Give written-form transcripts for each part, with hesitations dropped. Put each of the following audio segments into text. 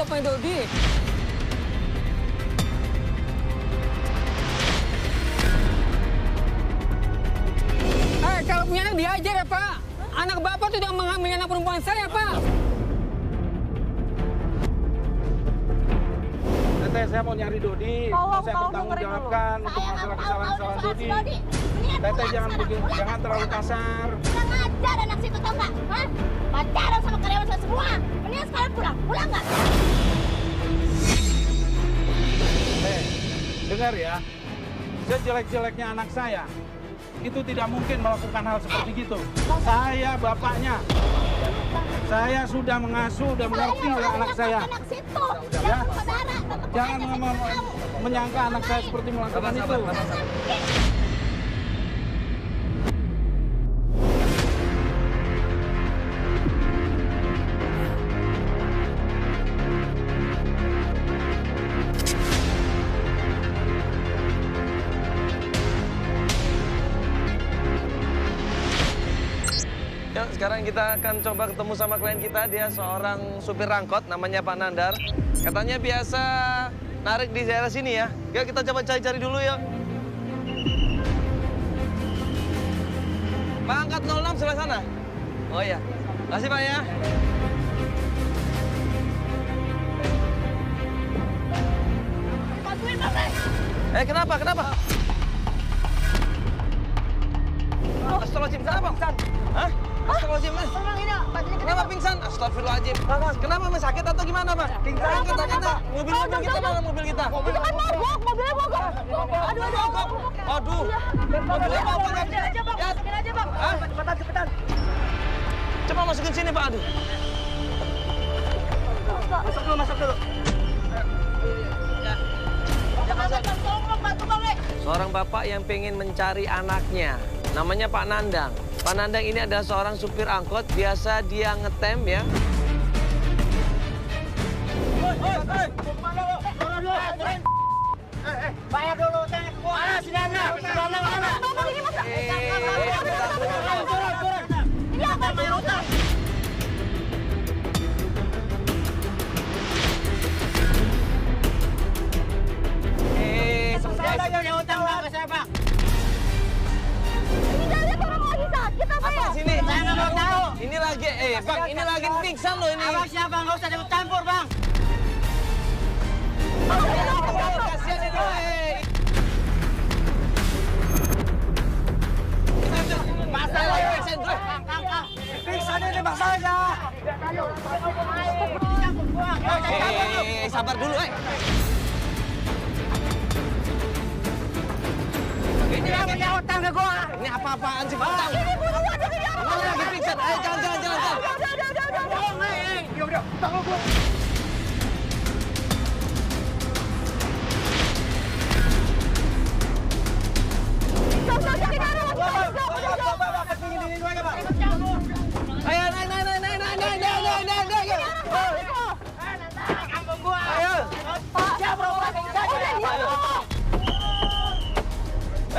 bapaknya Dodi. Kalau punya anak diajar ya, Pak. Anak bapak tuh jangan mengambil anak perempuan saya, Pak. Teteh, saya mau nyari Dodi. Saya bertanggung jawabkan untuk masalah kesalahan Dodi. Teteh jangan terlalu kasar. Kurang ajar anak situ, tau nggak? Hah? Pacaran sama karyawan saya semua. Mendingan sekarang pulang. Pulang nggak? Dengar ya. Sejelek-jeleknya anak saya, itu tidak mungkin melakukan hal seperti gitu. Saya bapaknya. Saya sudah mengasuh, sudah mengerti anak saya. Anak situ. Ya. Jangan menyangka anak saya seperti melakukan itu. Sekarang kita akan coba ketemu sama klien kita. Dia seorang supir angkot, namanya Pak Nandar. Katanya biasa narik di daerah sini ya. Yuk kita coba cari-cari dulu yuk. Pak, angkat 06 sebelah sana. Oh iya, makasih Pak ya. Kenapa? Astagfirullahaladzim, kenapa? Hah? Astagfirullahaladzim, Mas. Kenapa pingsan? Astagfirullahaladzim. Kenapa, Mas? Sakit atau gimana, Mas? Pingsan kita. Mobil kita mana mobil kita? Itu kan mogok, mobilnya mogok. Aduh. Mobilnya mogok. Cepetan aja, Bang. Cepetan aja, Bang. Cepetan. Coba masukin sini, Pak. Aduh. Masuk dulu. Seorang bapak yang pengen mencari anaknya. Namanya Pak Nandang. Pak Nandang ini adalah seorang supir angkot. Biasa dia ngetem ya. Bayar dulu, sini Anda. Ini apa bayar utang? Saya punya utang ke saya, Pak. Ini dari orang lagi sakit apa ya? Sini. Saya nggak mau tahu. Ini lagi, Bang, ini lagi pingsan loh ini. Abang siapa? Nggak usah ikut campur, Bang. Kasihan ini, Masalah pingsan gue. Pingsan ini masalahnya. Sabar dulu, Ini yang punya utang ke gua. Ini apa-apaan sih, Bang? Ini buruan aja kejar. Ini lagi pingsan. Ayo, jalan. Udah. Tanggung gua. Ayo, naik. Kampung gua. Ayo. Siapa orang pingsan?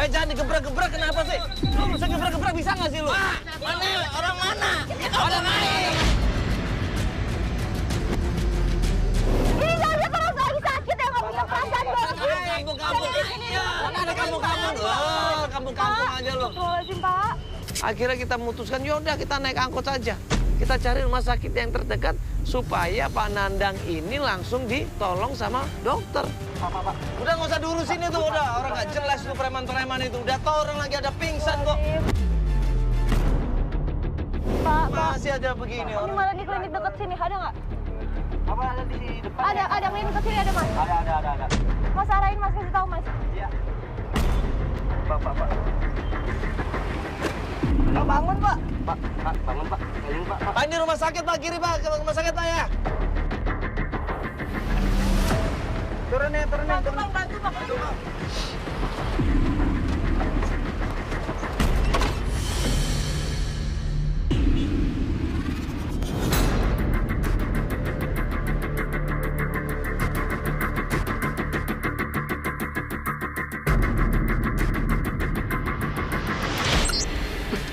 Jangan digebrak-gebrak, kenapa sih? Lu bisa gebrak-gebrak bisa nggak sih lu? Mana? Orang mana? Orang lain. Ini nggak lihat orang lagi sakit ya, nggak punya perasaan banget. Kampung-kampung. Mana ada kampung-kampung? Oh, kampung-kampung aja lu. Astagfirullahaladzim, Pak. Akhirnya kita memutuskan, yaudah kita naik angkot saja. Kita cari rumah sakit yang terdekat supaya Pak Nandang ini langsung ditolong sama dokter. Pak. Udah nggak usah diurusin itu, udah. Orang nggak jelas tuh preman-preman itu. Udah tau orang lagi ada pingsan kok. Pak. Masih aja begini Ini orang. malah di klinik dekat sini, ada nggak? Apa ada di depan? Ada klinik dekat sini ada, Mas. Ada. Mas arahin, Mas, kasih tahu, Mas. Iya. Pak. Pak, bangun, Pak. Pak, bangun, Pak. Keliling, Pak. Pak, ini rumah sakit, Pak. Kiri, Pak. Ke rumah sakit, Pak, ya. Turun. Bantu, Pak.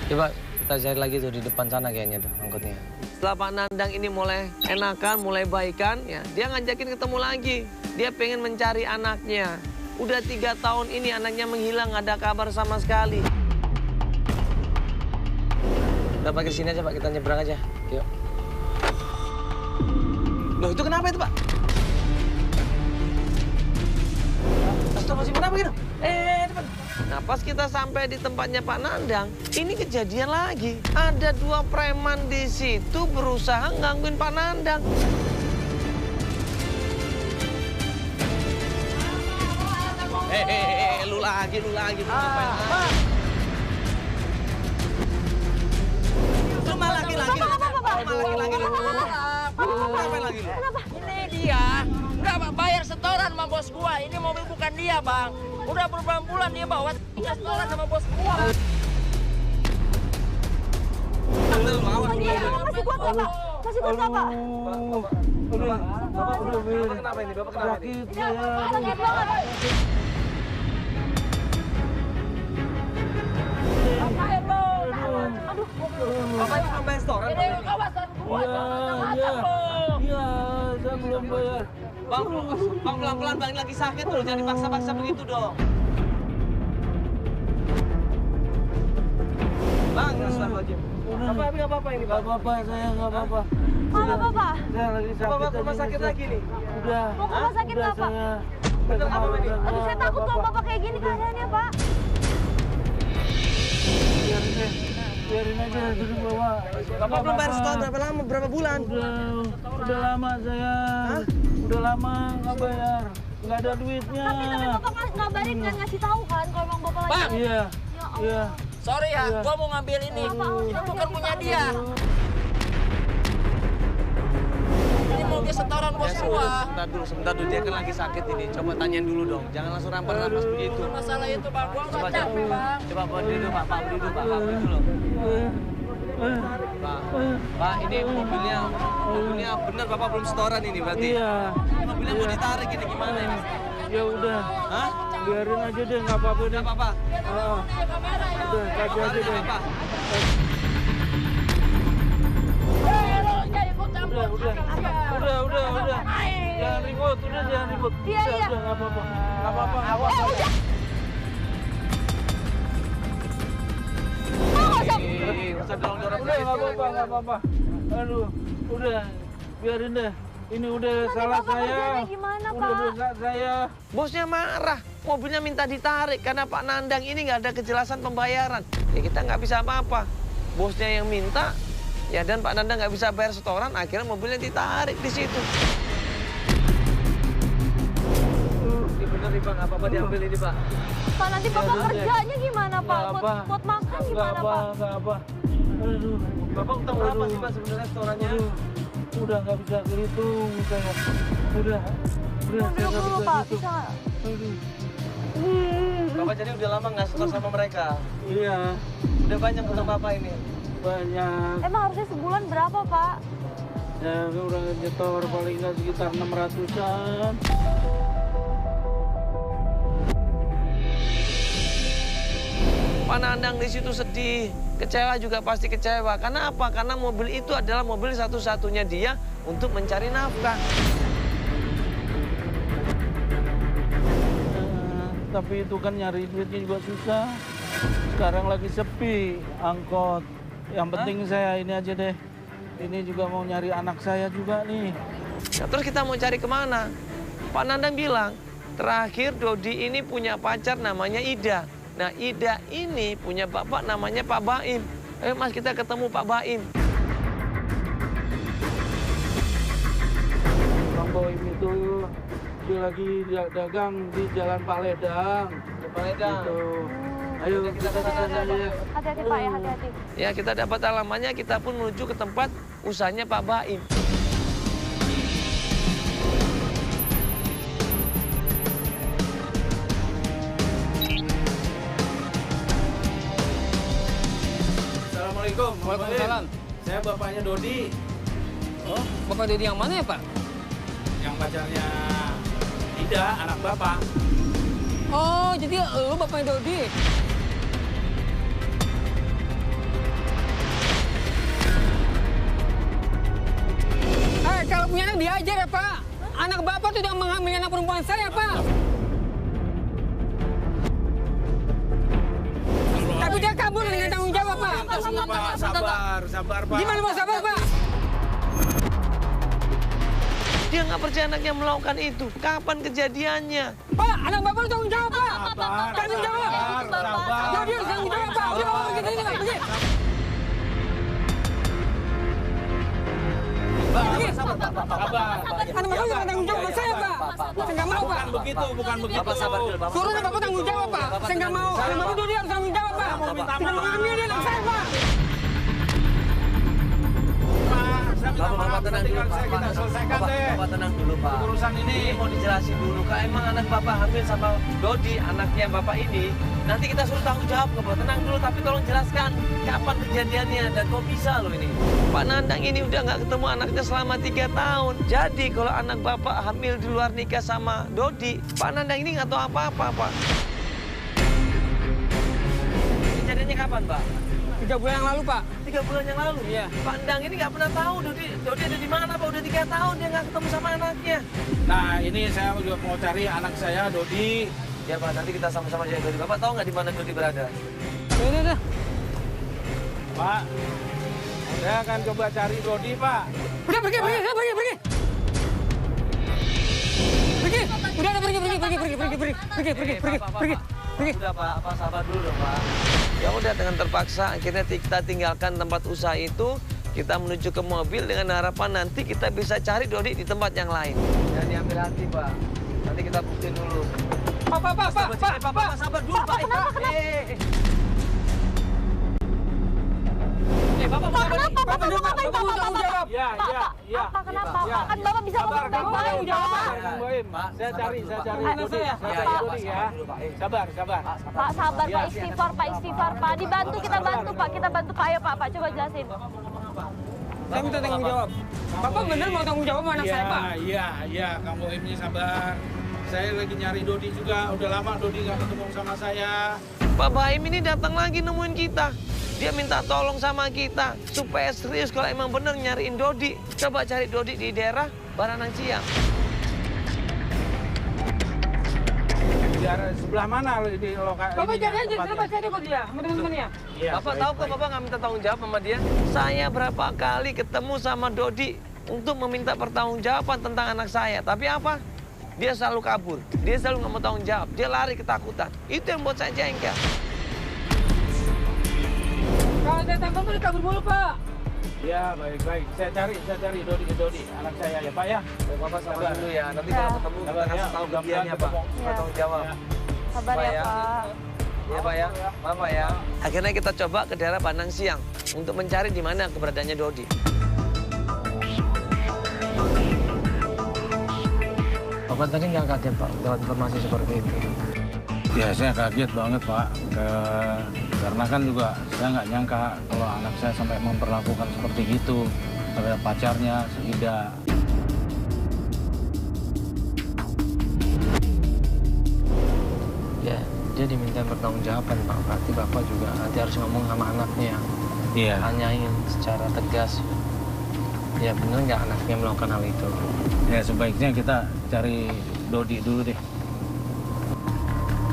Coba kita cari lagi tuh di depan sana kayaknya tuh angkotnya. setelah Pak Nandang ini mulai enakan, mulai baikan, ya dia ngajakin ketemu lagi. Dia pengen mencari anaknya. Udah 3 tahun ini anaknya menghilang, nggak ada kabar sama sekali. Udah Pak, ke sini aja Pak, kita nyebrang aja. Yuk. Loh, itu kenapa itu Pak? Astagfirullahaladzim, kenapa gitu? Depan. Nah, pas kita sampai di tempatnya Pak Nandang, ini kejadian lagi. Ada 2 preman di situ berusaha gangguin Pak Nandang. Lu lagi. Lu malah lagi. Kenapa lagi lu? Ini dia, nggak bayar setoran sama bos gua. Ini mobil bukan dia, Bang. Udah berbulan-bulan dia bawa setoran sama bos gua. Masih kuat nggak, Pak? Masih kuat nggak, Pak? Bapak kenapa ini? Sakit banget. Aduh. Bapak ini belum bayar setoran? Ini kawasan gua. Iya, saya belum bayar. Bang, pelan-pelan, Bang, lagi sakit loh. Jangan dipaksa-paksa begitu dong. Bang, astagfirullahaladzim. Bapak, nggak apa-apa ini, Bang? Nggak apa-apa, saya nggak apa-apa. Apa, Pak? Saya lagi sakit. Bapak ke rumah sakit lagi nih? Udah. Mau ke rumah sakit nggak, Pak? Bener apa ini? Aduh, saya takut kalau Bapak kayak gini keadaannya, Pak. Biarin aja dulu Bapak. Bapak belum bayar setoran berapa lama? Berapa bulan? Udah lama saya. Udah lama nggak bayar. Nggak ada duitnya. Tapi Bapak ngabarin kan, ngasih tahu kan kalau emang Bapak lagi. Bang! Iya. Iya. Sorry ya, gua mau ngambil ini. Ini bukan punya dia. Ini mobil setoran bos gua. Sebentar dulu. Dia kan lagi sakit ini. Coba tanyain dulu dong. Jangan langsung rampas-rampas begitu. Masalah itu, Bang. Gua nggak capek, Bang. Coba berdiri dulu, Pak. Pak, berdiri dulu, Pak. Pak, berdiri dulu. Pak, ini mobilnya bener Bapak belum setoran ini berarti? Iya. Mobilnya mau ditarik ini gimana ini? Ya udah. Hah? Biarin aja deh, nggak apa-apa deh. Nggak apa-apa? Udah, kasih aja deh. Pak. Udah. Jangan ribut, jangan ribut. Iya. Udah, nggak apa-apa. Nggak apa-apa. Udah. Usah dorong-dorong Udah, begitu. nggak apa-apa. Aduh, udah. Biarin deh. Ini udah salah Bapak saya. kerjanya gimana, Udah Pak? dosa saya. Bosnya marah, mobilnya minta ditarik karena Pak Nandang ini nggak ada kejelasan pembayaran. Ya kita nggak bisa apa-apa. Bosnya yang minta, ya dan Pak Nandang nggak bisa bayar setoran, akhirnya mobilnya ditarik di situ. Ini bener nih Bang, apa-apa diambil ini Pak. Pak, nanti Bapak kerjanya gimana, Pak? Nggak apa. Buat makan gimana, Pak? Nggak apa. Aduh. Bapak utang berapa sih Pak sebenarnya setorannya? Udah nggak bisa kehitung saya. Udah. Mau duduk dulu, Pak. Bisa. Bapak jadi udah lama nggak setor sama mereka? Iya, Udah banyak utang Bapak ini? banyak. Emang harusnya sebulan berapa, Pak? Ya udah nyetor paling nggak sekitar 600-an. Pak Nandang di situ sedih, kecewa juga pasti kecewa. Karena apa? Karena mobil itu adalah mobil satu-satunya dia untuk mencari nafkah. Tapi itu kan nyari duitnya juga susah. Sekarang lagi sepi angkot. Yang penting saya ini aja deh. Ini juga mau nyari anak saya juga nih. Nah, terus kita mau cari kemana? Pak Nandang bilang, terakhir Dodi ini punya pacar namanya Ida. Nah, Ida ini punya bapak namanya Pak Baim. Ayo Mas, kita ketemu Pak Baim. Bang Boim itu dia lagi dagang di Jalan Pak Ledang. Pak Ledang. Gitu. Ayo kita ke sana ya. Hati-hati, Pak, ya, hati-hati. Ya, kita dapat alamannya, kita pun menuju ke tempat usahanya Pak Baim. Assalamualaikum. Waalaikumsalam. Saya bapaknya Dodi, Oh, Bapak Dodi yang mana ya, Pak? yang pacarnya Ida, anak bapak. Oh, jadi lu bapaknya Dodi. tidak mengambil anak perempuan saya, Pak. Tapi dia kabur dengan tanggung jawab, Pak. Pak, sabar, Pak. Gimana mau sabar, Pak? Dia nggak percaya anaknya melakukan itu. Kapan kejadiannya? Pak, anak Bapak harus tanggung jawab, Pak. Sabar, Tanggung jawab. sabar. Jadi harus tanggung jawab, Pak. Udah ngomong gitu ini, Pak. Pergi. Sabar. Anak Bapak jangan tanggung jawab sama saya, Pak. Saya nggak mau, Pak. Bukan begitu. Bapak sabar dulu, Bapak. Suruh anak Bapak tanggung jawab, Pak. Saya nggak mau. Anak Bapak dia harus tanggung jawab, Pak. Tidak mau ambil dia anak saya, Pak. Bapak tenang dulu, Pak. Kita selesaikan deh. Bapak tenang dulu, Pak. Urusan ini. Ini mau dijelasin dulu. Kak, emang anak Bapak hamil sama Dodi, anaknya Bapak ini. Nanti kita suruh tanggung jawab, Bapak. Tenang dulu, tapi tolong jelaskan kapan kejadiannya dan kok bisa loh ini. Pak Nandang ini udah nggak ketemu anaknya selama 3 tahun. Jadi kalau anak Bapak hamil di luar nikah sama Dodi, Pak Nandang ini nggak tahu apa-apa, Pak. Kejadiannya kapan, Pak? 3 bulan yang lalu, Pak. 3 bulan yang lalu? Iya. Pak Nandang ini nggak pernah tahu Dodi ada di mana, Pak. Udah 3 tahun dia nggak ketemu sama anaknya. Nah, ini saya juga mau cari anak saya, Dodi. Ya, Pak. Nanti kita sama-sama cari Dodi. Bapak tahu nggak di mana Dodi berada? Udah. Pak, saya akan coba cari Dodi, Pak. Udah pergi. Pergi. Udah, Pak. Apa sabar dulu dong, Pak. Ya udah dengan terpaksa akhirnya kita tinggalkan tempat usaha itu, kita menuju ke mobil dengan harapan nanti kita bisa cari Dodi di tempat yang lain. Jangan diambil hati, Pak. Nanti kita buktiin dulu. Pak. Sabar dulu, Pak. Bapak kenapa? Iya. Apa kenapa? Kan Bapak bisa ngomong baik-baik, Kang Boim, saya cari Dodi. Dodi ya. Sabar. Pak, sabar, Pak. Istighfar, Pak. Dibantu, kita bantu, Pak. Ayo, Pak. Coba jelasin. Saya minta tanggung jawab. Bapak bener mau tanggung jawab sama anak saya, Pak? Iya, Kang Boimnya sabar. Saya lagi nyari Dodi juga. Udah lama Dodi nggak ketemu sama saya. Pak Baim ini datang lagi nemuin kita. Dia minta tolong sama kita supaya serius kalau emang bener nyariin Dodi. Coba cari Dodi di daerah Baranang Siang. Di daerah sebelah mana di lokasi? Bapak cari aja, Bapak cari kok dia sama teman-temannya. Iya, Bapak tahu kok Bapak nggak minta tanggung jawab sama dia? Saya berapa kali ketemu sama Dodi untuk meminta pertanggungjawaban tentang anak saya. Tapi apa? Dia selalu kabur. Dia selalu nggak mau tanggung jawab. Dia lari ketakutan. Itu yang buat saya jengkel. Kalau saya tangkap udah kabur mulu, Pak. Iya, baik. Saya cari Dodi, anak saya ya, Pak ya. Bapak sabar dulu ya. Nanti kalau ketemu kita kasih tahu bagiannya, Pak. Kita tanggung jawab. Sabar ya, Pak. Iya, Pak ya. Maaf, Pak ya. Akhirnya kita coba ke daerah Baranang Siang untuk mencari di mana keberadaannya Dodi. Bapak tadi nggak kaget, Pak, dapat informasi seperti itu? Ya, saya kaget banget, Pak. Karena kan juga saya nggak nyangka kalau anak saya sampai memperlakukan seperti itu terhadap pacarnya, Ida. Ya, dia diminta pertanggungjawaban, Pak. Berarti Bapak juga nanti harus ngomong sama anaknya. Iya. Tanyain secara tegas. Ya bener nggak anaknya melakukan hal itu? Ya, sebaiknya kita cari Dodi dulu deh.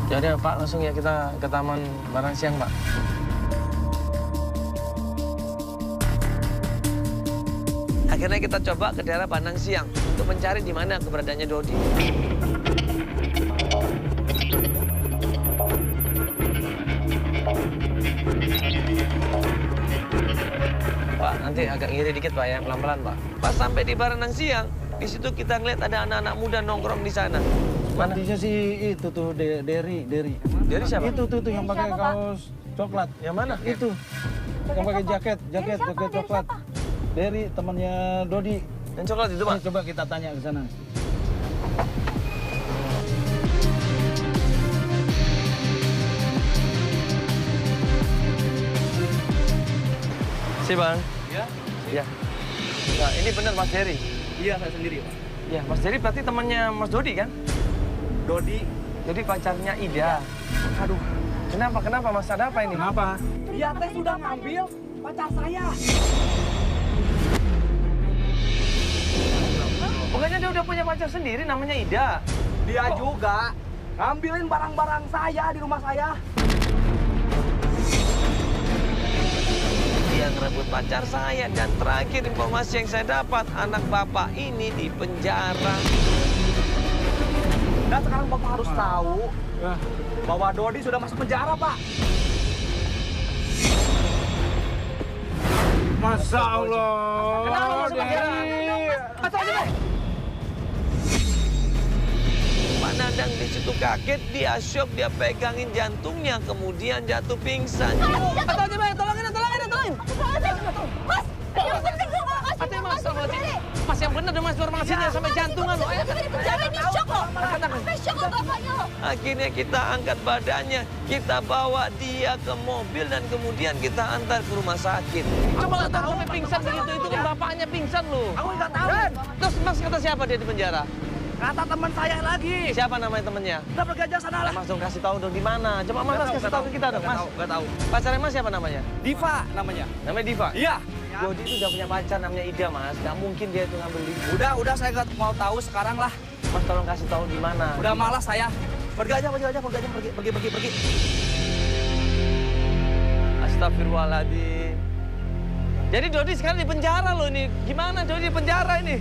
Jadi ya, Pak, langsung ya kita ke Taman Baranang Siang, Pak. Akhirnya kita coba ke daerah Baranang Siang untuk mencari di mana keberadaannya Dodi. Pak, nanti agak ngiri dikit, Pak ya, pelan-pelan, Pak. Pas sampai di Baranang Siang, di situ kita ngeliat ada anak-anak muda nongkrong di sana. Mana? Artinya si itu tuh Derry. Dari siapa? Itu tuh yang pakai kaos coklat. Yang mana? Itu. Yang pakai jaket coklat. Derry, temannya Dodi. Yang coklat itu, Pak? Coba kita tanya ke sana. Si Bang. Iya? Ya. Nah, ini benar Mas Dery. Iya, saya sendiri, Pak. Ya, Mas Dery berarti temannya Mas Dodi kan? Dodi. Jadi pacarnya Ida. Aduh, kenapa Mas? Ada apa ini? Kenapa? Dia teh sudah ngambil pacar saya. Bukannya dia udah punya pacar sendiri namanya Ida? Dia juga ngambilin barang-barang saya di rumah saya. Dia ngerebut pacar saya. Dan terakhir informasi yang saya dapat, anak bapak ini di penjara. Dan sekarang Bapak harus tahu bahwa Dodi sudah masuk penjara, Pak. Masya Allah. Kenapa masuk penjara? Pak Nandang di situ kaget, dia syok, dia pegangin jantungnya, kemudian jatuh pingsan. Tolongin. Mas, yang penting lu nggak kasih Hati, Mas, masuk penjara. Mas yang bener dong, Mas, informasinya sampai jantungan loh. Ayo, Di penjara ini syok loh. Sampai syok loh bapaknya loh. akhirnya kita angkat badannya, kita bawa dia ke mobil dan kemudian kita antar ke rumah sakit. Coba nggak tahu sampai pingsan begitu, itu kan bapaknya pingsan loh. Aku nggak tahu. Terus Mas kata siapa dia di penjara? Kata teman saya lagi. Siapa namanya temennya? Udah pergi aja sana lah. Mas dong kasih tahu dong di mana. Coba Mas kasih tahu ke kita dong, Mas. Nggak tahu. Pacarnya Mas siapa namanya? Diva namanya. Namanya Diva. Iya. Dodi itu udah punya pacar namanya Ida, Mas. Gak mungkin dia itu ngambil Diva. Udah saya nggak mau tahu sekarang lah. Mas tolong kasih tahu di mana. Udah malas saya. Pergi aja, pergi. Astagfirullahaladzim. Jadi Dodi sekarang di penjara loh ini. Gimana Dodi di penjara ini?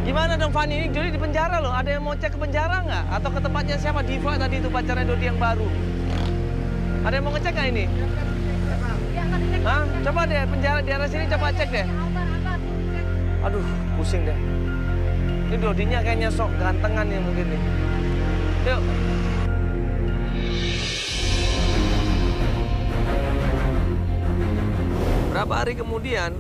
Gimana dong Fani, ini Dodi di penjara loh. Ada yang mau cek ke penjara nggak? Atau ke tempatnya siapa? Diva tadi itu pacarnya Dodi yang baru. Ada yang mau ngecek nggak ini? Hah? Coba deh penjara di arah sini coba cek deh. Aduh, pusing deh. Ini Dodinya kayaknya sok gantengan nih mungkin nih. Yuk. Berapa hari kemudian,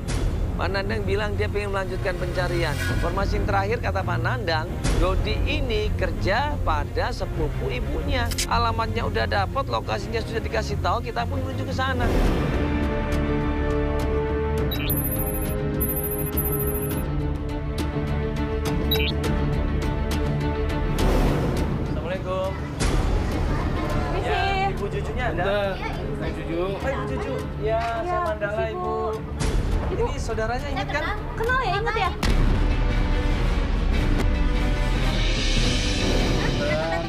Pak Nandang bilang dia pengen melanjutkan pencarian. Informasi yang terakhir kata Pak Nandang, Dodi ini kerja pada sepupu ibunya. Alamatnya udah dapat, lokasinya sudah dikasih tahu, kita pun menuju ke sana. Assalamualaikum. Ya, Ibu Cucunya ada? Saya Cucu. Oh, Ibu Cucu. Ya, saya Mandala, Ibu. Ini saudaranya ingat kan? Kenal ya, inget ya?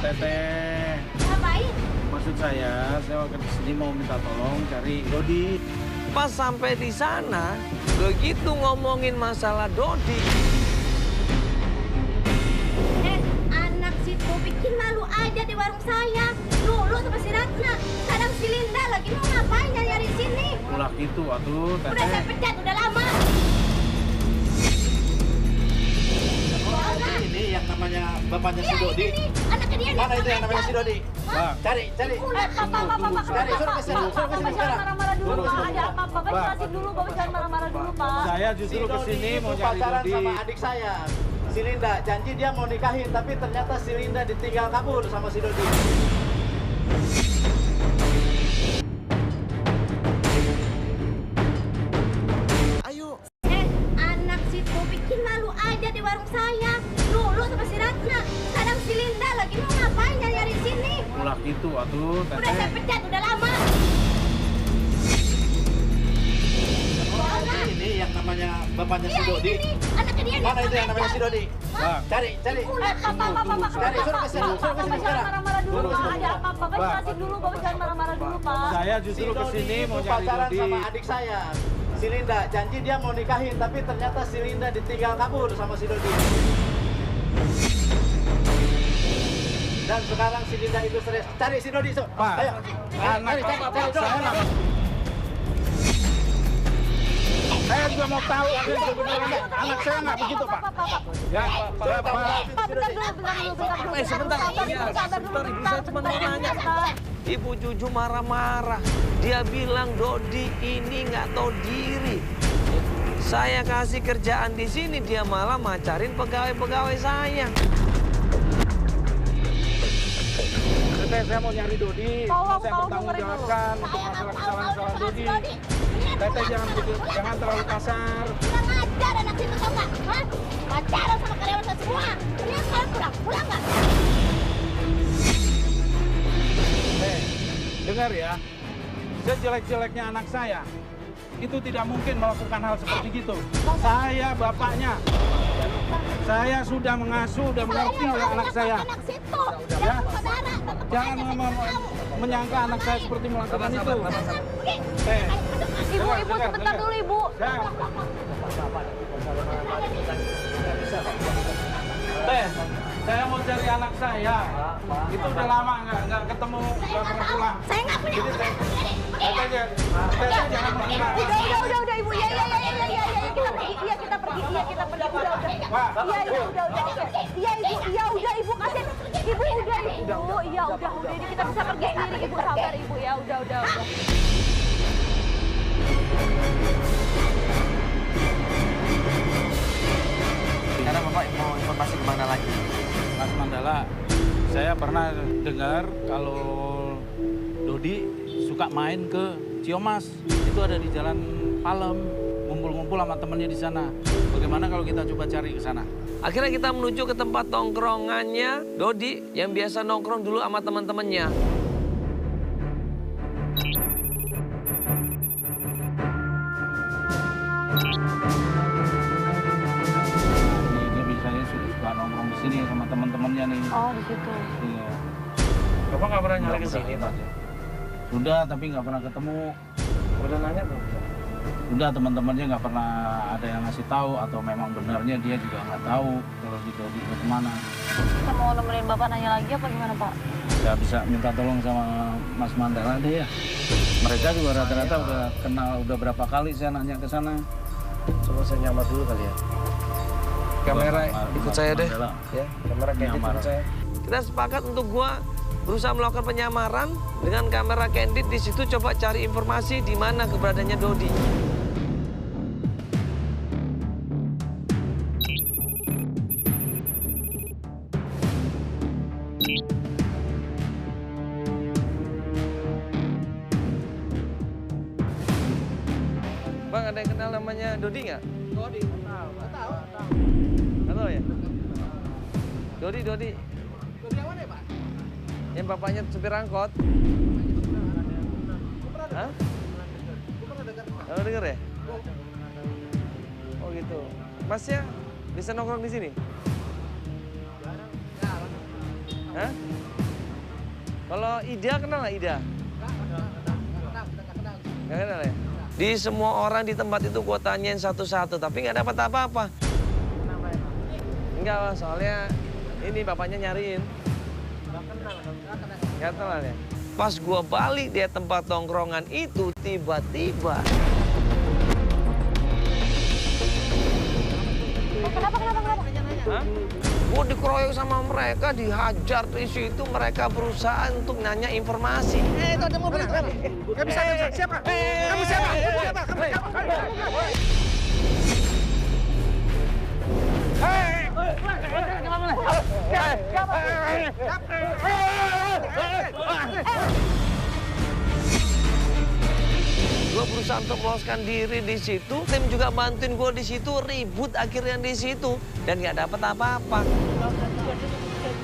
Teteh. Ngapain? Maksud saya ke sini mau minta tolong cari Dodi. Pas sampai di sana, begitu ngomongin masalah Dodi, Anak situ bikin malu aja di warung saya. Dulu sama si Ratna, kadang si Linda lagi mau ngapain nyari sini. Ulah gitu, atuh Udah saya Teteh. pecat, udah lama. Ini yang namanya bapaknya si Iya, Dodi. ini nih, anaknya dia. Mana itu yang namanya si Dodi? Bang, Cari. Papa, Cari, suruh ke sini, suruh ke sini jangan sekarang. marah-marah dulu, Pak. Ada apa? Bapak jelasin dulu, Bapak jangan marah-marah dulu, Pak. saya justru ke sini mau itu cari pacaran Dodi. sama adik saya, si Linda. Janji dia mau nikahin, tapi ternyata si Linda ditinggal kabur sama si Dodi. Anak situ bikin malu aja di warung saya. Dulu sama si Ratna, kadang si Linda lagi mau ngapain nyari sini. Ulah gitu, atuh Udah saya Teteh. pecat, udah lama. Ini yang namanya bapaknya si Iya, Dodi. ini nih, anaknya dia. Mana itu yang namanya si Dodi? Bang, Cari. Papa, Cari, suruh ke sini, suruh ke sini jangan sekarang. marah-marah dulu, Pak. Ada apa? Bapak jelasin dulu, Bapak jangan marah-marah dulu, Pak. saya justru ke sini mau itu cari pacaran Dodi. sama adik saya, si Linda. Janji dia mau nikahin, tapi ternyata si Linda ditinggal kabur sama si Dodi. Dan sekarang si Linda itu stres. Cari si Dodi, so. Pak, Ayo. anak Cari. saya juga mau tahu sebenarnya anak saya nggak begitu, Pak. Ya, Pak. Bentar dulu. sebentar. Iya, sebentar, Ibu saya cuma mau nanya. Ibu Cucu marah-marah. Dia bilang Dodi ini nggak tahu diri. Saya kasih kerjaan di sini, dia malah macarin pegawai-pegawai saya. Teteh, saya mau nyari Dodi. Tolong, Saya tolong bertanggung dengerin dulu. jawabkan untuk masalah kesalahan Dodi. Teteh jangan terlalu kasar. Kurang ajar anak situ, tau nggak? Hah? Pacaran sama karyawan saya semua. Ini sekarang pulang nggak? Dengar ya, sejelek-jeleknya anak saya, itu tidak mungkin melakukan hal seperti itu. Saya bapaknya. Saya sudah mengasuh dan mengerti anak saya. Anak situ. Ya. Saudara. Jangan menyangka anak saya seperti melakukan itu. Ibu, sebentar dulu, Ibu. Saya mau cari anak saya. Itu udah lama nggak ketemu, nggak pernah pulang. Saya nggak punya. Saya jangan menghina. Udah, Ibu. Iya, kita pergi. Udah. Iya, Ibu kasih. Ibu, udah. Iya, udah. Ini kita bisa pergi sendiri, Ibu. Sabar, Ibu ya. Udah. Karena Bapak mau informasi kemana lagi? Mas Mandala, saya pernah dengar kalau Dodi suka main ke Ciomas. Itu ada di Jalan Palem, ngumpul-ngumpul sama temennya di sana. Bagaimana kalau kita coba cari ke sana? Akhirnya kita menuju ke tempat nongkrongannya Dodi yang biasa nongkrong dulu sama teman-temannya. Dia biasanya suka nongkrong di sini sama teman-temannya nih. Oh, di situ. Iya. Bapak nggak pernah nyari ke sini, Pak? Sudah, tapi nggak pernah ketemu. Udah nanya belum? Udah, teman-temannya nggak pernah ada yang ngasih tahu atau memang benarnya dia juga nggak tahu kalau di Dodi itu kemana. Kita mau nemenin Bapak nanya lagi apa gimana, Pak? Saya bisa minta tolong sama Mas Mandala deh ya. Mereka juga rata-rata udah kenal, udah berapa kali saya nanya ke sana. Coba saya nyamar dulu kali ya. Kamera ikut Mas saya deh. Mandala. Ya, kamera Candid ikut saya. Kita sepakat untuk gua berusaha melakukan penyamaran dengan kamera Candid. Di situ coba cari informasi di mana keberadaannya Dodi. Bang, ada yang kenal namanya Dodi nggak? Dodi, tahu. Nggak tahu ya? Dodi. Dodi yang mana ya, Pak? Yang bapaknya supir angkot. Hah? Pernah denger ya? Oh gitu. Masnya bisa nongkrong di sini? Hah? Kalau Ida kenal nggak Ida? Nggak kenal ya? Di semua orang di tempat itu gue tanyain satu-satu, tapi nggak dapat apa-apa. Enggak, soalnya ini bapaknya nyariin. Nggak kenal ya? Pas gue balik dia tempat tongkrongan itu, tiba-tiba. Kenapa? Hah? Gue dikeroyok sama mereka, dihajar di situ. Mereka berusaha untuk nanya informasi. Itu ada mobil. Nggak bisa. Siapa? Kamu siapa? Gue berusaha untuk meloloskan diri di situ. Tim juga bantuin gue di situ. Ribut akhirnya di situ dan nggak dapet apa-apa.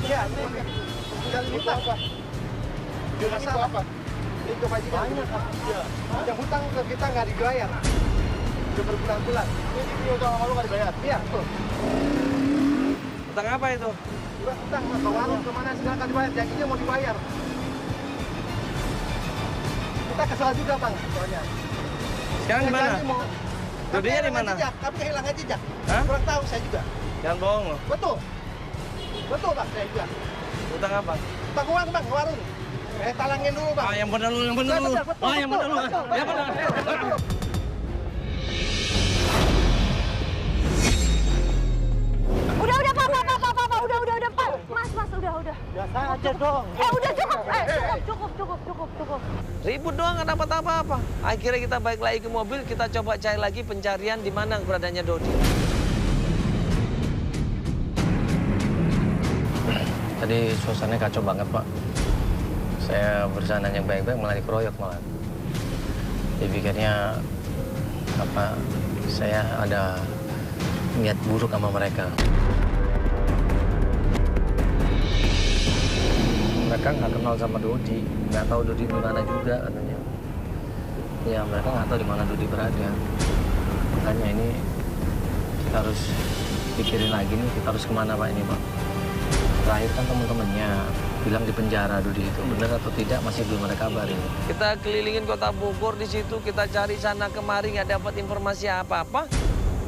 Ya, apa? Itu kewajiban. Iya. Yang hutang ke kita nggak dibayar. Udah berbulan-bulan. Ini utang sama lu nggak dibayar? Iya, betul. Utang apa itu? Utang ke warung kemana segala nggak dibayar. Janjinya mau dibayar. Kita kesal juga, Bang, soalnya. Sekarang di mana? Dodinya di mana? Tapi kehilangan jejak. Hah? Kurang tahu saya juga. Jangan bohong loh. Betul. Betul, Bang, saya juga. Utang apa? Utang uang, Bang, ke warung. Talangin dulu, Bang. Yang benar lu, yang benar lu. Yang benar lu. Yang benar. Udah, Pak. Mas, udah. Biasa aja dong. Udah cukup. Ribut doang nggak dapat apa-apa. Akhirnya kita balik lagi ke mobil, kita coba cari lagi pencarian di mana keberadaannya Dodi. Tadi suasananya kacau banget, Pak. Saya berusaha nanya baik-baik, malah dikeroyok malah. Dipikirnya saya ada niat buruk sama mereka. Mereka nggak kenal sama Dodi, nggak tahu Dodi di mana juga katanya. Ya, mereka nggak tahu di mana Dodi berada. Makanya ini kita harus pikirin lagi nih kita harus kemana Pak ini Pak. Terakhir kan teman-temannya bilang di penjara Dodi itu. Benar atau tidak masih belum ada kabar ini. Kita kelilingin kota Bogor di situ, kita cari sana kemari nggak dapat informasi apa-apa.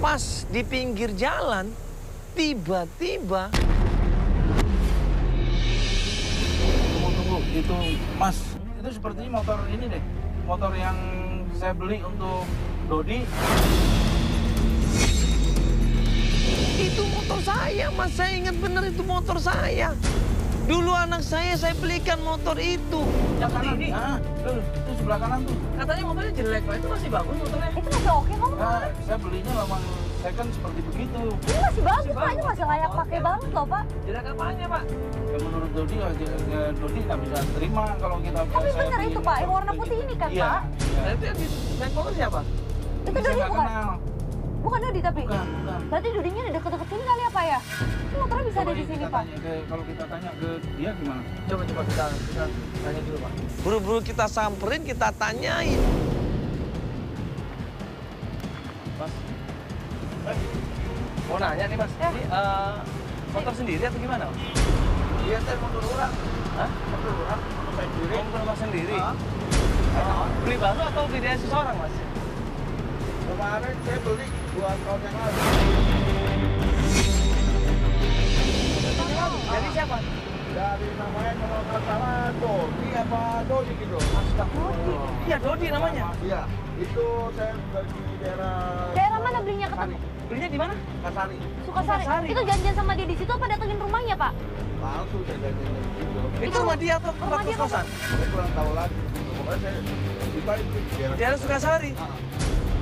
Pas di pinggir jalan, tiba-tiba Tunggu, itu Mas, itu sepertinya motor ini deh. Motor yang saya beli untuk Dodi. itu motor saya, Mas. Saya ingat benar itu motor saya. Dulu anak saya belikan motor itu. Yang kanan ini? Itu sebelah kanan tuh. Katanya motornya jelek, Pak. Itu masih bagus motornya. Itu masih oke kok. Nah, saya belinya lawan second seperti begitu. Ini masih bagus, Pak. Ini masih layak pakai banget loh, Pak. Jelek apanya, Pak? Ya, menurut Dodi, Dodi nggak bisa terima kalau kita. Tapi saya bener beli itu, Pak. Yang motor warna begitu. putih ini kan, Iya, Pak? iya. Nah, itu yang di naik motor siapa? Itu Saya Dodi nggak bukan? kenal. Bukan Dodi tapi? Bukan, bukan. Berarti Dodinya deket-deket sini kali ya, Pak ya? Ini motornya bisa ada Coba di sini, kita Pak. tanya kalau kita tanya ke dia gimana? Coba kita tanya dulu, Pak. Buru-buru kita samperin, kita tanyain. Mas. Mau nanya nih, Mas. Ini motor sendiri atau gimana, Mas? Iya, saya motor orang. Hah? Motor orang. Motor sendiri. Oh, motor Mas sendiri? Ah. Beli baru atau beli dari seseorang, Mas? Kemarin saya beli 2 tahun yang lalu. Dari siapa? Dari namanya kalau nggak salah Dodi apa Dodi gitu. Astagfirullah. Iya, Dodi namanya. Iya, itu saya beli di daerah. Daerah mana belinya ketemu? Belinya di mana? Kasari. Sukasari. Sukasari. Itu janjian sama dia di situ apa datengin rumahnya, Pak? Palsu saya jadi gitu. Itu rumah dia atau tempat rumah dia kos-kosan? Saya kurang tahu lagi. Pokoknya saya dibalik di daerah. Di daerah Sukasari. Ah.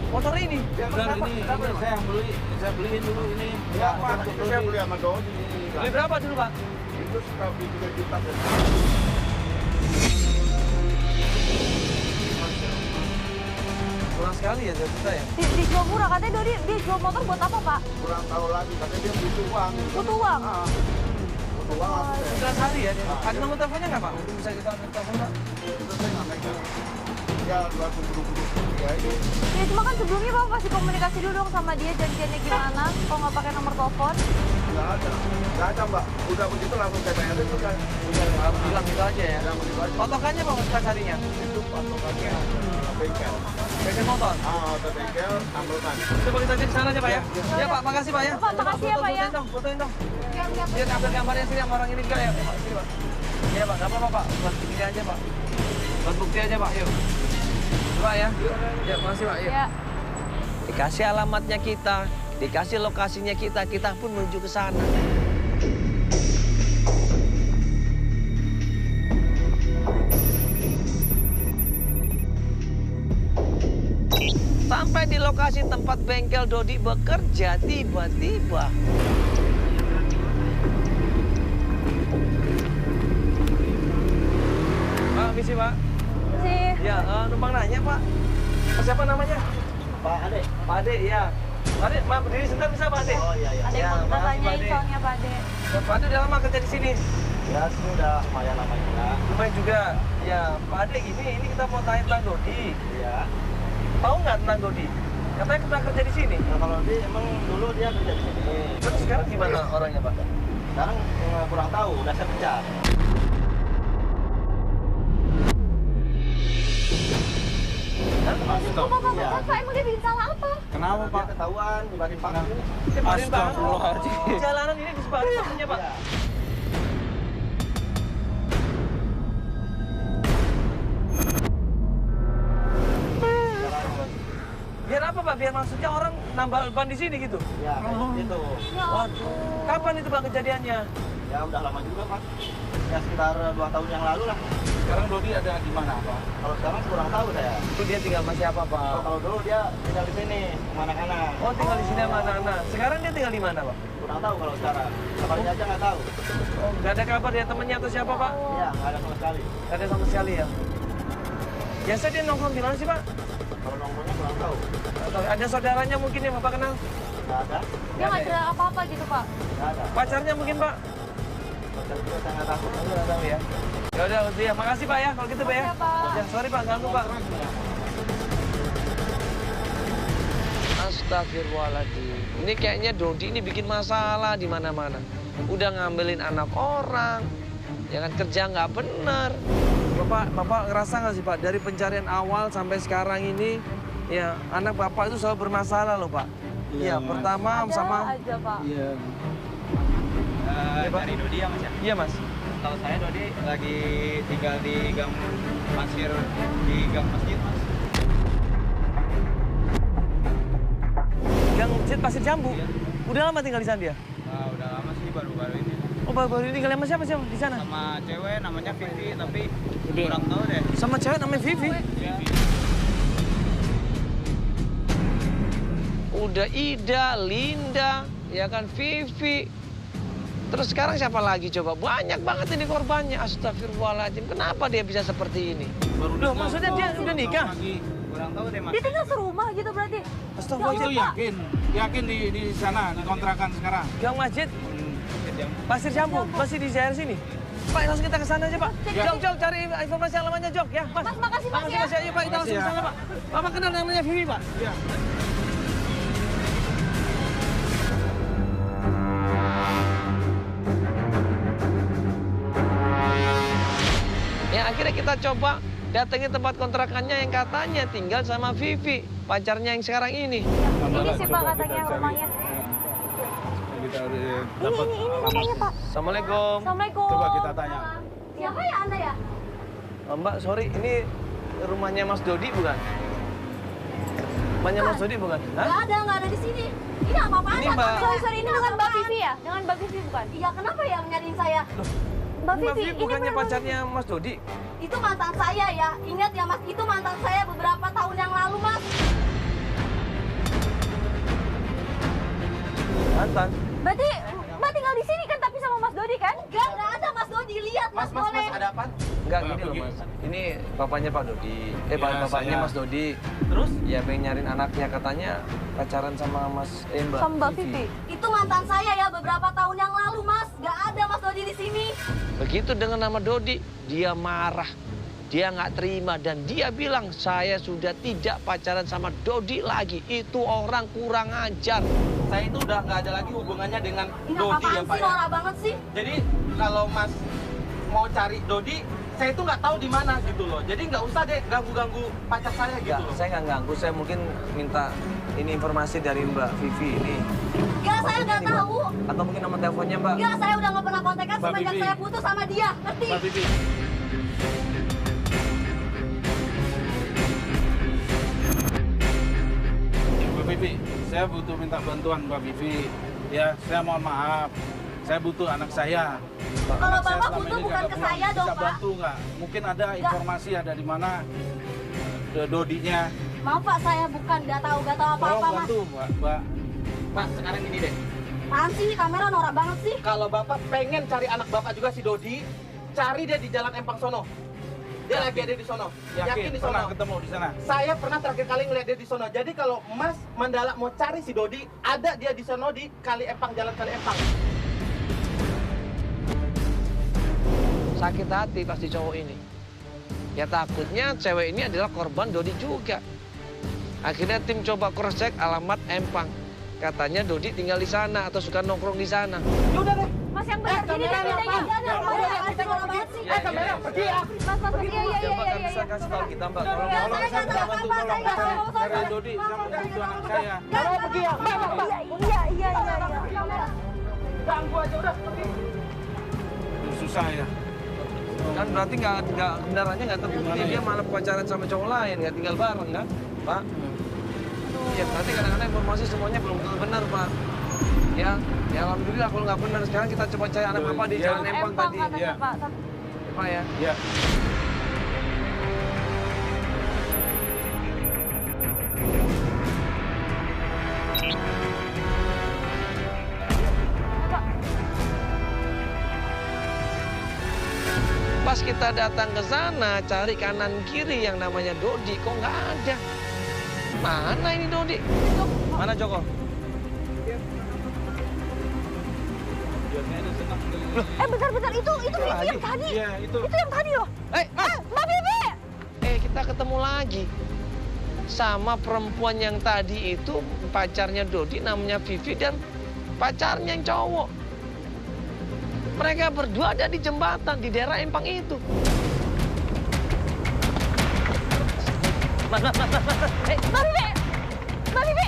Motor ini. Dan ini saya yang beli, saya beliin dulu ini. Ya, motor Pak, untuk itu saya Dodi. beli sama Dodi. Beli berapa dulu, Pak? Itu sekitar 3 juta. Kurang sekali ya, 2 juta ya. Dijual murah. Katanya Dodi dia jual motor buat apa, Pak? Kurang tahu lagi, katanya dia butuh uang. Butuh uang? Ah. Butuh uang langsung saya. Sukasari ya. Ada nomor teleponnya nggak, Pak? Mungkin bisa kita telepon, Pak. Itu saya nggak megang. Ya, 2 ya ini. Ya cuma kan sebelumnya Bapak pasti komunikasi dulu dong sama dia janjiannya gimana kalau nggak pakai nomor telepon. Nggak ada Mbak. Udah begitu langsung saya tanya itu kan. Bilang gitu aja ya. Udah begitu aja. Patokannya Pak Sukasarinya? Itu patokannya bengkel. Bengkel motor. Atau bengkel tambelkan. Coba kita cek sana aja, Pak ya. Ya, Pak, makasih, Pak ya. Pak, makasih ya, Pak ya. Fotoin dong, fotoin dong. Siap. Biar ambil gambarnya sini sama orang ini juga ya. Pak, sini, Pak. Iya, Pak, nggak apa-apa, Pak. Buat bukti aja, Pak. Buat bukti aja, Pak, yuk. Coba ya. Ya, makasih, Pak, yuk. Ya. Dikasih alamatnya kita, dikasih lokasinya kita pun menuju ke sana. Sampai di lokasi tempat bengkel Dodi bekerja, tiba-tiba Pak, misi, Pak. Sih. Ya, numpang nanya, Pak. Siapa namanya? Pak Ade. Pak Ade, iya. Pak Ade, maaf, berdiri sebentar bisa, Pak Ade? Oh iya iya. Ada yang Ya, mau kita makasih, tanyain Pak De. soalnya Pak De. Ya, Pak Ade udah lama kerja di sini. Ya sudah lumayan lama juga. Lumayan juga. Ya, Pak Ade, ini kita mau tanya tentang Dodi. Iya. Tahu nggak tentang Dodi? Katanya pernah kerja di sini. Nah, kalau dia emang dulu dia kerja di sini. Terus sekarang gimana orangnya, Pak? Sekarang kurang tahu, udah saya pecat. Bapak emang dia bikin salah apa? Kenapa Dia Pak? ketahuan nyebarin paku. Sebarin, Pak. Astagfirullahaladzim. Jalanan ini disebarin pakunya, Pak. Iya. Biar apa, Pak? Biar maksudnya orang nambah ban di sini gitu? Ya, kayak gitu. Ya Waduh. Kapan itu, Pak, kejadiannya? Ya udah lama juga Pak. Ya sekitar 2 tahun yang lalu lah. Sekarang Dodi ada di mana Pak? Kalau sekarang kurang tahu saya. Itu dia tinggal sama siapa, Pak? Kalau dulu dia tinggal di sini sama anak-anak. Oh, tinggal di sini sama anak-anak. Sekarang dia tinggal di mana, Pak? Kurang tahu kalau sekarang. Kabarnya aja nggak tahu. Oh, nggak ada kabar dia temennya atau siapa, Pak? Iya, nggak ada sama sekali. Nggak ada sama sekali ya? Biasa dia nongkrong di mana sih, Pak? Kalau nongkrongnya kurang tahu. Atau ada saudaranya mungkin yang Bapak kenal? Nggak ada. Dia nggak cerita apa-apa gitu Pak. Nggak ada. Pacarnya mungkin, Pak? Pacar juga saya nggak tahu. Nggak tahu ya. Ya udah, itu ya. Makasih, Pak ya. Kalau gitu, Pak ya. Makasih, Pak. Ya, sorry, Pak. Ganggu, Pak. Astagfirullahaladzim. Ini kayaknya Dodi ini bikin masalah di mana-mana. Udah ngambilin anak orang, ya kan, kerja nggak bener. Bapak ngerasa nggak sih Pak, dari pencarian awal sampai sekarang ini, ya anak Bapak itu selalu bermasalah loh Pak. Iya, pertama sama... aja, Pak. Iya. Pak. Dari Dodi ya Mas ya? Iya Mas. Tahu saya Dodi lagi tinggal di gang pasir, di gang masjid Mas. Gang Masjid Pasir Jambu? Iya. Udah lama tinggal di sana dia? Nah, udah lama sih, baru-baru ini. Oh baru-baru ini tinggal sama siapa di sana? Sama cewek namanya Vivi, tapi kurang tahu deh. Sama cewek namanya Vivi? Iya. Udah Ida, Linda, ya kan, Vivi. Terus sekarang siapa lagi coba? Banyak banget ini korbannya. Astagfirullahaladzim, kenapa dia bisa seperti ini? Loh, maksudnya dia udah nikah? Kurang tahu deh Mas. Dia tinggal serumah gitu berarti. Astagfirullahaladzim. Itu yakin di sana, di kontrakan sekarang. Gang Masjid, Pasir Jambu, masih di daerah sini. Pak, langsung kita ke sana aja, Pak. Jok, cari informasi alamatnya, Jok, ya. Mas, makasih Mas ya. Makasih, ayo Pak, kita langsung ke sana, Pak. Bapak kenal namanya Vivi, Pak? Iya. Ya, akhirnya kita coba datengin tempat kontrakannya yang katanya tinggal sama Vivi, pacarnya yang sekarang ini. Ini sih Pak katanya rumahnya. Ini rumahnya Pak. Assalamualaikum. Assalamualaikum. Coba kita tanya. Siapa ya Anda ya? Mbak, sorry, ini rumahnya Mas Dodi bukan? Rumahnya Mas Dodi bukan? Hah? Nggak ada di sini. Ini apa-apaan? Ini Mbak. Sorry, ini dengan Mbak Vivi ya? Dengan Mbak Vivi bukan? Iya, kenapa ya nyariin saya? Mbak Mbak Vivi, Vivi ini bukannya benar-benar- pacarnya Mas Dodi? Itu mantan saya ya. Ingat ya Mas, itu mantan saya beberapa tahun yang lalu Mas. Mantan? Berarti Mbak tinggal di sini kan tapi sama Mas Dodi kan? Enggak ada Mas Dodi. Lihat Mas, boleh. ada apa? Enggak, gini loh Mas. Ini bapaknya Pak Dodi. Bapaknya saya. Mas Dodi. Terus? Ya pengen nyariin anaknya, katanya pacaran sama Mbak Sama Mbak Vivi. Itu mantan saya ya beberapa tahun yang lalu Mas. Enggak ada Mas Dodi di sini. Begitu dengan nama Dodi, dia marah. Dia nggak terima dan dia bilang, saya sudah tidak pacaran sama Dodi lagi. Itu orang kurang ajar. Saya itu udah nggak ada lagi hubungannya dengan Ini Dodi apaan ya Pak sih, ya. norak banget sih. Jadi kalau Mas mau cari Dodi, saya itu nggak tahu di mana gitu loh. Jadi nggak usah deh ganggu-ganggu pacar saya gitu Enggak, loh. saya nggak ganggu. Saya mungkin minta ini informasi dari Mbak Vivi ini. Enggak, saya nggak Ini, Mbak. tahu. Atau mungkin nomor teleponnya Mbak. Enggak, saya udah nggak pernah kontekan Mbak semenjak Vivi. saya putus sama dia. Ngerti? Mbak Vivi. Mbak Vivi, saya butuh minta bantuan Mbak Vivi. Ya, saya mohon maaf. Saya butuh anak saya. Kalau Anak saya Bapak selama butuh ini bukan nggak ke pulang. saya dong, Bisa Pak. bantu nggak? Mungkin ada informasi ada di mana Dodinya. Maaf Pak, saya bukan nggak tahu Tolong apa-apa Mas. bantu Mbak. Pak, sekarang gini deh. Apaan sih, kamera norak banget sih. Kalau Bapak pengen cari anak Bapak juga si Dodi, cari dia di Jalan Empang sono. Dia lagi ada di sono. Yakin di sono. pernah ketemu di sana. Saya pernah terakhir kali ngeliat dia di sono. Jadi kalau Mas Mandala mau cari si Dodi, ada dia di sono di Kali Empang, Jalan Kali Empang. Sakit hati pasti cowok ini. Ya takutnya cewek ini adalah korban Dodi juga. Akhirnya tim coba cross check alamat Empang. Katanya Dodi tinggal di sana atau suka nongkrong di sana. Yaudah deh. Mas yang benar, ini kan kamera videonya. apa? Ada norak banget sih. Kamera, pergi ya. Mas, pergi. Iya. Mbak nggak bisa kasih tahu kita Mbak. Tolong. Nggak, Tolong saya saya nggak minta tahu bantu, apa-apa, tolong saya nggak tahu cari apa-apa. Dodi, saya membutuhkan anak saya. Kalau pergi ya. Iya. Ganggu aja udah, pergi. Susah ya. Kan berarti nggak kebenarannya nggak terbukti. Dia malah pacaran sama cowok lain, nggak tinggal bareng kan, Pak? Ya berarti kadang-kadang informasi semuanya belum tentu benar, Pak. Ya alhamdulillah kalau nggak benar. Sekarang kita coba cari anak Bapak di Iya. Jalan Empang tadi. katanya Iya. Pak. Pak ya. Ya. Pas kita datang ke sana, cari kanan kiri yang namanya Dodi, kok nggak ada. Mana ini Dodi? Mana Joko? Bentar, itu Vivi lagi? yang tadi. Iya, itu. Itu yang tadi loh. Mas, Mbak Vivi. kita ketemu lagi. sama perempuan yang tadi itu, pacarnya Dodi namanya Vivi dan pacarnya yang cowok. Mereka berdua ada di jembatan di daerah Empang itu. Mas. Mbak Vivi.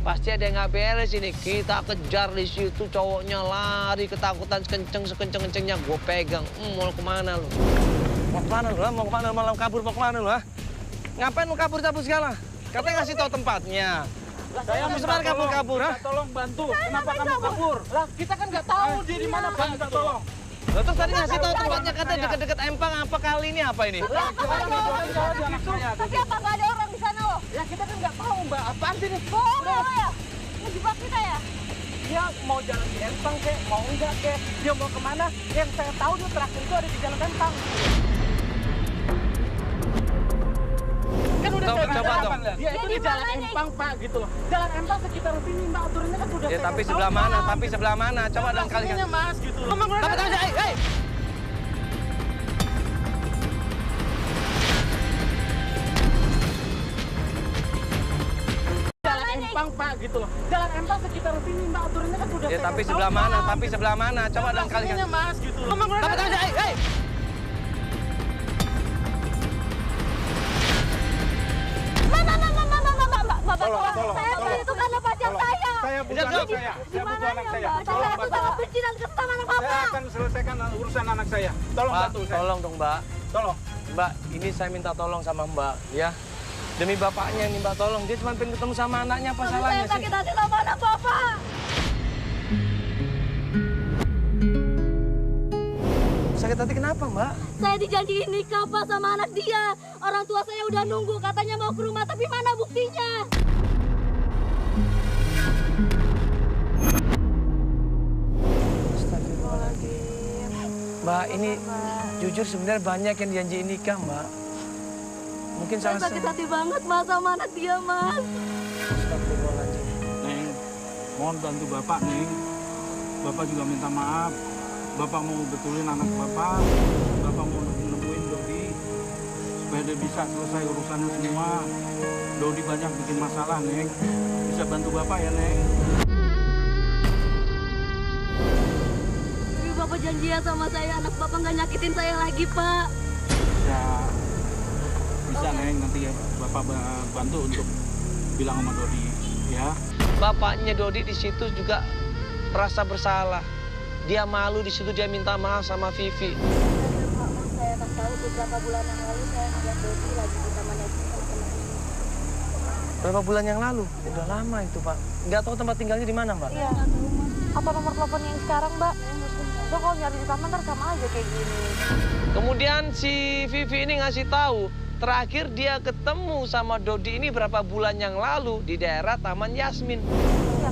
Pasti ada yang nggak beres ini. Kita kejar di situ, cowoknya lari ketakutan sekenceng-kencengnya. Gue pegang. Mau kemana lu? Mau kemana lu? Mau kemana? Malam kabur mau kemana lu? Ngapain lu kabur segala? Katanya ngasih tahu tempatnya. Saya sebenarnya kabur. Tolong bantu. Kenapa kamu kabur? Lah, kita kan nggak tahu dia di mana, Bang. Minta tolong. Lo terus tadi ngasih tahu tempatnya katanya deket-deket Empang. Apa kali ini apa ini? Tapi apa nggak ada orang di sana loh? Ya kita kan nggak tahu, Mbak. Apaan sih nih? Bohong lo ya? Ngejebak kita ya? Dia mau jalan di Empang kek, mau enggak kek. Dia mau kemana? Yang saya tahu dia terakhir itu ada di jalan Empang. Kan udah Coba, saya coba bilang, dong. Dia itu di jalan Empang, Pak, gitu loh. Jalan Empang sekitar sini, Mbak. Aturannya kan sudah Ya saya tapi tahu, sebelah Pak. mana? Tapi sebelah mana? Coba dong kali Sininya, Mas, gitu loh. Hei. Jalan Empang, Pak, gitu loh. Jalan Empang sekitar sini, Mbak. Aturannya kan sudah Ya saya tapi tahu, sebelah Pak. mana? Tapi sebelah mana? Coba dong kali Sininya, Mas, gitu loh. Hei. Bapak, saya beli itu karena pacar saya. Saya butuh anak saya. Saya butuh anak saya. Tolong Saya itu bantu. sangat benci dan kesel sama anak Saya Bapak. akan selesaikan urusan anak saya. Tolong Mbak, bantu saya. tolong dong Mbak. Tolong. Mbak, ini saya minta tolong sama Mbak, ya. Demi bapaknya nih Mbak, tolong. Dia cuma pengen ketemu sama anaknya, apa Tapi saya salahnya sih? sakit hati sama anak Bapak. Sakit hati kenapa Mbak? Saya dijanjiin nikah Pak sama anak dia. Orang tua saya udah nunggu, katanya mau ke rumah, tapi mana buktinya? Astagfirullahaladzim. Mbak, ini jujur sebenarnya banyak yang dijanjiin nikah Mbak. Mungkin Saya salah sakit hati banget Mas sama anak dia Mas. Astagfirullahaladzim. Neng, mohon bantu Bapak, Neng. Bapak juga minta maaf. Bapak mau betulin anak Bapak. Bapak mau nemuin Dodi. Supaya dia bisa selesai urusannya semua. Dodi banyak bikin masalah, Neng. Bisa bantu Bapak ya, Neng? Tapi Bapak janji ya sama saya, anak Bapak nggak nyakitin saya lagi Pak. Ya, bisa, Neng. Nanti ya Bapak bantu untuk bilang sama Dodi, ya. Bapaknya Dodi di situ juga merasa bersalah. Dia malu di situ, dia minta maaf sama Vivi. Saya tak tahu beberapa bulan yang lalu saya melihat Dodi lagi di Taman Yasmin. Berapa bulan yang lalu? Udah lama itu Pak. Nggak tahu tempat tinggalnya di mana Mbak? Iya. Apa nomor telepon yang sekarang Mbak? So kalau nyari di taman ntar sama aja kayak gini. Kemudian si Vivi ini ngasih tahu, terakhir dia ketemu sama Dodi ini berapa bulan yang lalu di daerah Taman Yasmin.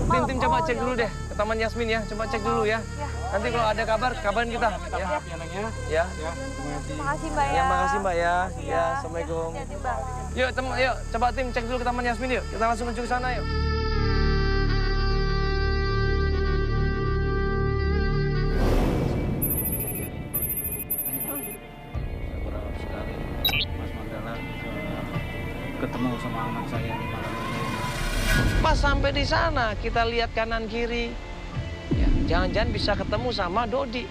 Tim coba cek dulu deh ke Taman Yasmin ya, coba cek dulu ya. Nanti kalau ada kabar, kabarin kita. Minta Ya, maaf ya, Neng, ya. ya. Ya, terima kasih. Makasih Mbak ya. Ya, makasih Mbak ya. Ya, Assalamualaikum. Hati-hati, Mbak. Yuk, yuk, coba tim cek dulu ke Taman Yasmin yuk. Kita langsung menuju ke sana yuk. Saya berharap sekali Mas Mandala bisa ketemu sama anak saya di malam ini. Pas sampai di sana, kita lihat kanan kiri. Ya, jangan-jangan bisa ketemu sama Dodi.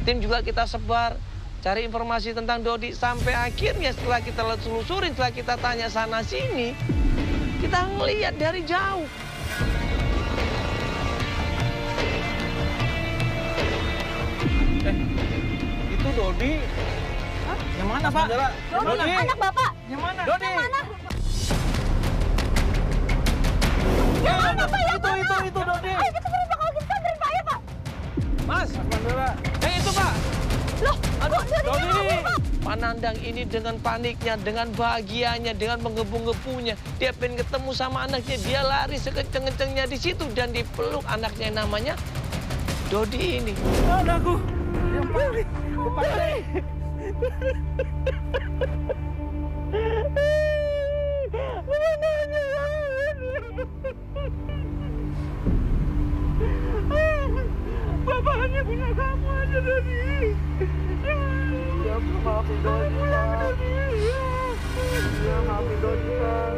Tim juga kita sebar, cari informasi tentang Dodi. Sampai akhirnya setelah kita telusurin, setelah kita tanya sana sini, kita ngelihat dari jauh. Itu Dodi. Yang mana Pak? Dodi, anak Bapak. Yang mana? Yang mana? Yang mana Pak? Yang mana? Itu Dodi. Ayo kita cari Pak, kalau kita cari Pak ya Pak. Mas, Mandala. itu Pak. Loh, Aduh, Dodi ini. Pak Nandang ini dengan paniknya, dengan bahagianya, dengan menggebu-gebunya. Dia pengen ketemu sama anaknya, dia lari sekenceng-kencengnya di situ dan dipeluk anaknya yang namanya Dodi ini. Anakku. Dodi. Bapak hanya punya kamu aja, Dodi. Ya, maafin Dodi, Pak. Ya, maafin Dodi, Pak.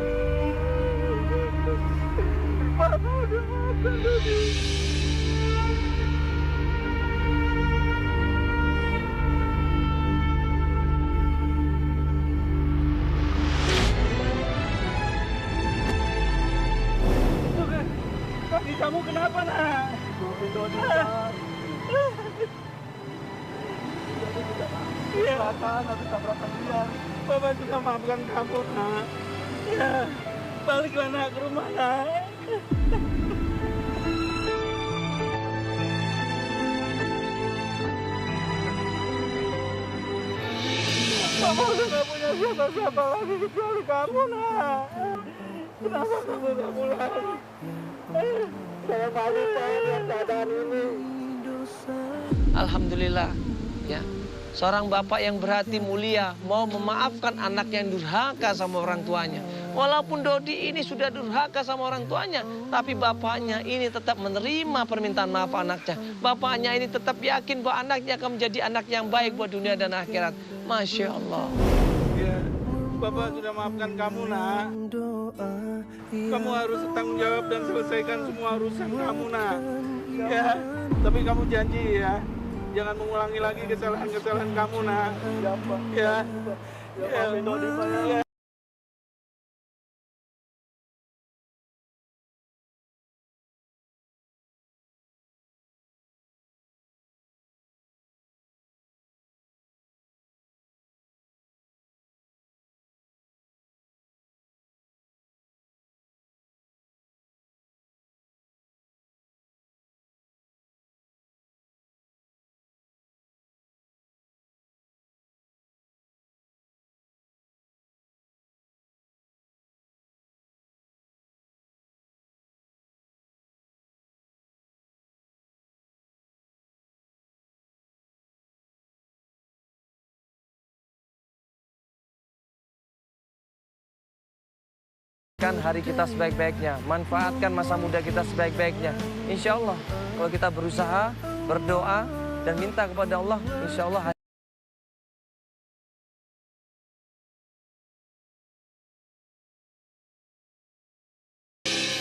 kamu kenapa, nak? Iya. Bapak sudah maafkan kamu, nak. Ya, baliklah nak ke rumah, nak. Bapak udah gak punya siapa-siapa lagi kecuali kamu, nak. Kenapa kamu gak pulang? Saya malu dengan keadaan ini. Alhamdulillah, ya. Seorang bapak yang berhati mulia mau memaafkan anak yang durhaka sama orang tuanya. Walaupun Dodi ini sudah durhaka sama orang tuanya, tapi bapaknya ini tetap menerima permintaan maaf anaknya. Bapaknya ini tetap yakin bahwa anaknya akan menjadi anak yang baik buat dunia dan akhirat. Masya Allah. Ya, Bapak sudah maafkan kamu, nak. Kamu harus tanggung jawab dan selesaikan semua urusan kamu, nak. Ya, tapi kamu janji ya, jangan mengulangi lagi kesalahan-kesalahan kamu, nak. Ya, ya. Hari kita sebaik-baiknya, manfaatkan masa muda kita sebaik-baiknya. Insya Allah, kalau kita berusaha, berdoa, dan minta kepada Allah, insya Allah.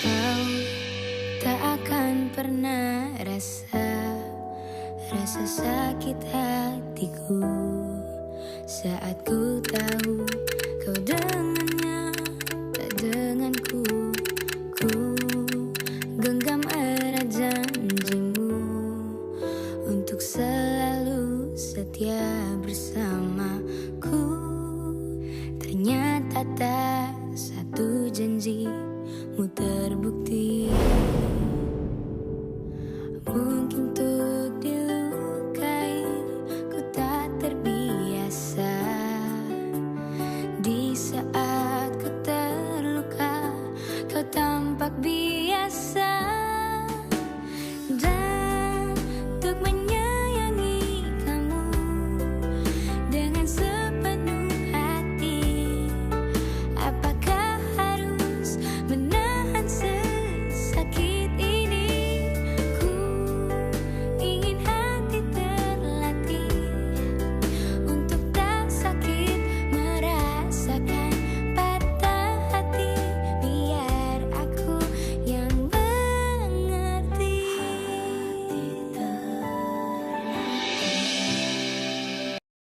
Kau tak akan pernah rasa sakit hatiku saat ku tahu kau dengannya. Denganku, ku genggam erat janjimu untuk selalu setia bersamaku. Ternyata tak satu janjimu terbukti.